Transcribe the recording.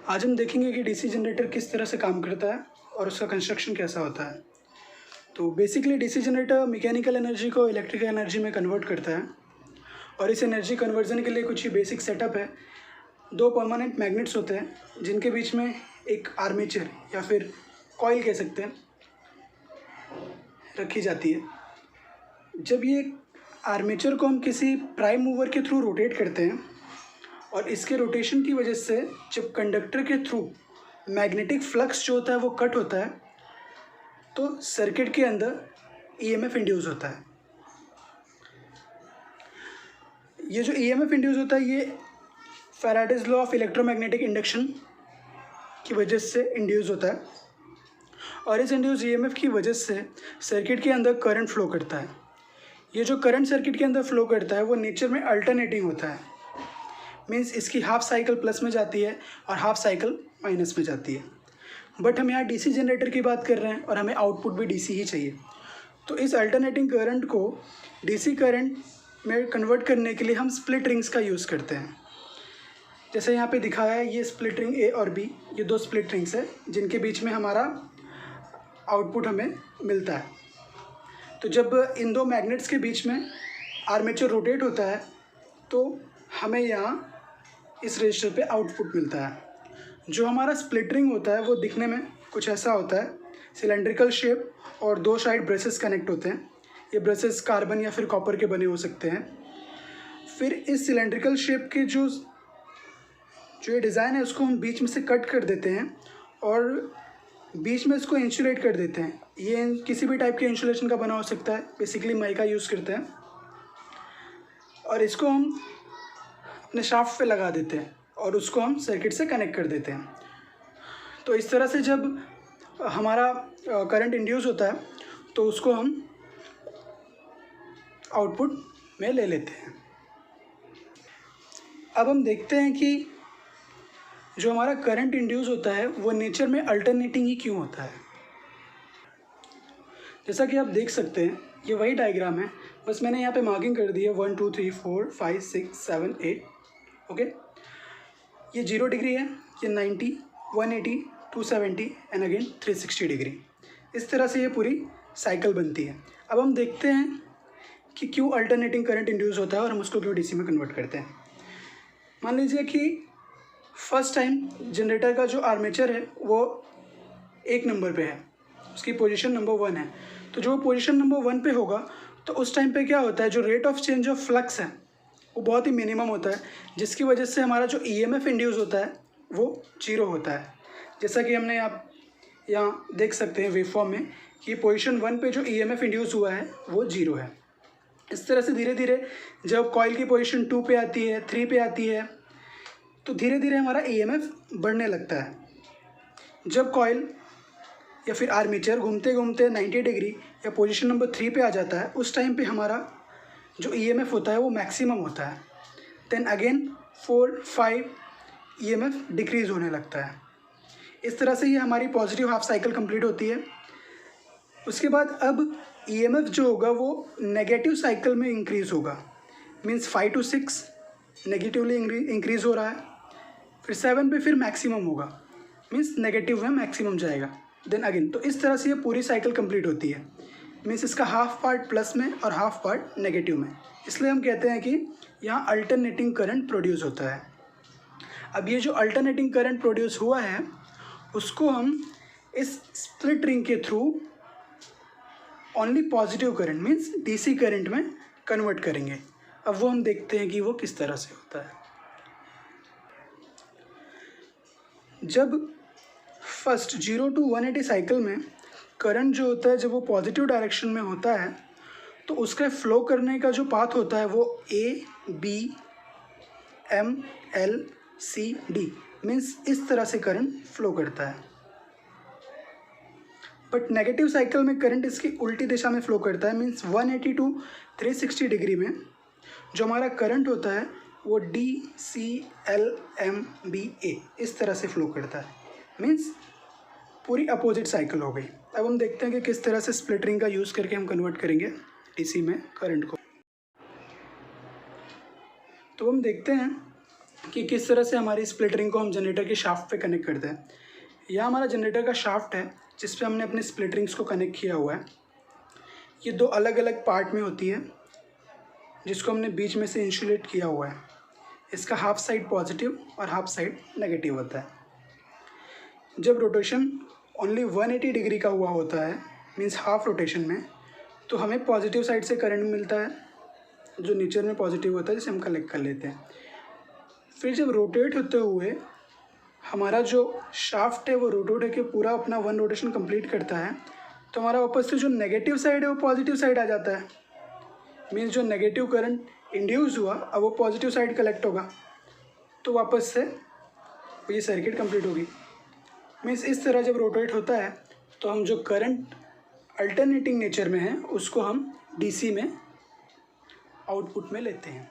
आज हम देखेंगे कि डीसी जनरेटर किस तरह से काम करता है और उसका कंस्ट्रक्शन कैसा होता है। तो basically DC generator mechanical energy को इलेक्ट्रिकल एनर्जी में कन्वर्ट करता है और इस एनर्जी कन्वर्जन के लिए कुछ ही बेसिक सेटअप है। दो परमानेंट मैग्नेट्स होते हैं जिनके बीच में एक आर्मेचर या फिर कॉइल कह सकते हैं रखी जाती है। जब ये आर्मेचर को हम किसी प्राइम मूवर के थ्रू रोटेट करते हैं और इसके रोटेशन की वजह से जब कंडक्टर के थ्रू मैग्नेटिक फ्लक्स जो होता है वो कट होता है तो सर्किट के अंदर ईएमएफ इंड्यूस होता है। ये जो ईएमएफ इंड्यूस होता है ये Faraday's law of electromagnetic induction की वजह से इंड्यूस होता है और इस इंड्यूस ईएमएफ की वजह से सर्किट के अंदर करंट फ्लो करता है। ये जो करंट सर्किट के अंदर फ्लो करता है वो नेचर में अल्टरनेटिंग होता है। मीन्स इसकी हाफ साइकिल प्लस में जाती है और हाफ साइकिल माइनस में जाती है। बट हम यहाँ डीसी जनरेटर की बात कर रहे हैं और हमें आउटपुट भी डीसी ही चाहिए। तो इस अल्टरनेटिंग करंट को डीसी करंट में कन्वर्ट करने के लिए हम स्प्लिट रिंग्स का यूज़ करते हैं। जैसे यहाँ पे दिखाया है ये स्प्लिट रिंग ए और बी, ये दो स्प्लिट रिंग्स है जिनके बीच में हमारा आउटपुट हमें मिलता है। तो जब इन दो मैग्नेट्स के बीच में आर्मेचर रोटेट होता है तो हमें यहाँ इस रजिस्टर पे आउटपुट मिलता है। जो हमारा स्प्लिट रिंग होता है वो दिखने में कुछ ऐसा होता है, सिलेंड्रिकल शेप और दो साइड ब्रेसेस कनेक्ट होते हैं। ये ब्रेसेस कार्बन या फिर कॉपर के बने हो सकते हैं। फिर इस सिलेंड्रिकल शेप के जो ये डिज़ाइन है उसको हम बीच में से कट कर देते हैं और बीच में इसको इंसुलेट कर देते हैं। ये किसी भी टाइप के इंसुलेशन का बना हो सकता है, बेसिकली माइका यूज़ करते हैं और इसको हम अपने शाफ्ट पे लगा देते हैं और उसको हम सर्किट से कनेक्ट कर देते हैं। तो इस तरह से जब हमारा करंट इंड्यूस होता है तो उसको हम आउटपुट में ले लेते हैं। अब हम देखते हैं कि जो हमारा करंट इंड्यूस होता है वो नेचर में अल्टरनेटिंग ही क्यों होता है। जैसा कि आप देख सकते हैं ये वही डायग्राम है, बस मैंने यहाँ पे मार्किंग कर दी है 1 2 3 4 5 6 7 8। ओके, ये 0 डिग्री है, ये 90, 180, 270 एंड अगेन 360 डिग्री। इस तरह से ये पूरी साइकिल बनती है। अब हम देखते हैं कि क्यों अल्टरनेटिंग करंट इंड्यूस होता है और हम उसको क्यों डीसी में कन्वर्ट करते हैं। मान लीजिए कि फर्स्ट टाइम जनरेटर का जो आर्मेचर है वो 1 नंबर पे है, उसकी पोजीशन नंबर 1 है। तो जो पोजीशन नंबर 1 पे होगा तो उस टाइम पे क्या होता है, जो rate of change of flux है वो बहुत ही मिनिमम होता है, जिसकी वजह से हमारा जो ईएमएफ इंड्यूस होता है वो 0 होता है। जैसा कि हमने आप यहाँ देख सकते हैं वेवफॉर्म में कि पोजीशन 1 पे जो ईएमएफ इंड्यूस हुआ है वो 0 है। इस तरह से धीरे धीरे जब कॉइल की पोजीशन 2 पे आती है, 3 पे आती है तो धीरे धीरे हमारा ईएमएफ बढ़ने लगता है। जब कॉइल या फिर आर्मेचर घूमते घूमते 90 डिग्री या पोजीशन नंबर 3 पे आ जाता है उस टाइम पे हमारा जो ईएमएफ होता है वो मैक्सिमम होता है। देन अगेन 4 5 ईएमएफ डिक्रीज़ होने लगता है। इस तरह से ये हमारी पॉजिटिव हाफ साइकिल कंप्लीट होती है। उसके बाद अब ईएमएफ जो होगा वो नेगेटिव साइकिल में इंक्रीज़ होगा। मीन्स 5 to 6 नेगेटिवली इंक्रीज़ हो रहा है, फिर 7 पे फिर मैक्सिमम होगा, मीन्स नेगेटिव में मैक्सिमम जाएगा। देन अगेन, तो इस तरह से ये पूरी साइकिल कंप्लीट होती है। मीन्स इसका हाफ पार्ट प्लस में और हाफ पार्ट नेगेटिव में, इसलिए हम कहते हैं कि यहाँ अल्टरनेटिंग करंट प्रोड्यूस होता है। अब ये जो अल्टरनेटिंग करंट प्रोड्यूस हुआ है उसको हम इस स्प्लिट रिंग के through only positive current means DC current में कन्वर्ट करेंगे। अब वो हम देखते हैं कि वो किस तरह से होता है। जब फर्स्ट 0 to 180 साइकिल में करंट जो होता है जब वो पॉजिटिव डायरेक्शन में होता है तो उसके फ्लो करने का जो पाथ होता है वो A B M L C D, means इस तरह से करंट फ्लो करता है। बट नेगेटिव साइकिल में करंट इसकी उल्टी दिशा में फ्लो करता है। मीन्स 180 to 360 डिग्री में जो हमारा करंट होता है वो D C L M B A इस तरह से फ्लो करता है। मीन्स पूरी अपोजिट साइकिल हो गई। अब हम देखते हैं कि किस तरह से स्प्लिट रिंग का यूज़ करके हम कन्वर्ट करेंगे डीसी में करंट को। तो हम देखते हैं कि किस तरह से हमारी स्प्लिट रिंग को हम जनरेटर के शाफ्ट पे कनेक्ट करते हैं। यह हमारा जनरेटर का शाफ्ट है जिस पे हमने अपने स्प्लिट रिंग्स को कनेक्ट किया हुआ है। ये दो अलग अलग पार्ट में होती है जिसको हमने बीच में से इंसुलेट किया हुआ है। इसका हाफ साइड पॉजिटिव और हाफ साइड नेगेटिव होता है। जब रोटेशन ओनली 180 डिग्री का हुआ होता है, मीन्स हाफ रोटेशन में, तो हमें पॉजिटिव साइड से करंट मिलता है जो नेचर में पॉजिटिव होता है, जिसे हम कलेक्ट कर लेते हैं। फिर जब रोटेट होते हुए हमारा जो शाफ्ट है वो रोटेट होकर पूरा अपना वन रोटेशन कंप्लीट करता है, तो हमारा वापस से जो नेगेटिव साइड है वो पॉजिटिव साइड आ जाता है। मीन्स जो नेगेटिव करंट इंड्यूस हुआ अब वो पॉजिटिव साइड कलेक्ट होगा, तो वापस से ये सर्किट कंप्लीट होगी। मीन्स इस तरह जब रोटेट होता है तो हम जो करंट अल्टरनेटिंग नेचर में है उसको हम डीसी में आउटपुट में लेते हैं।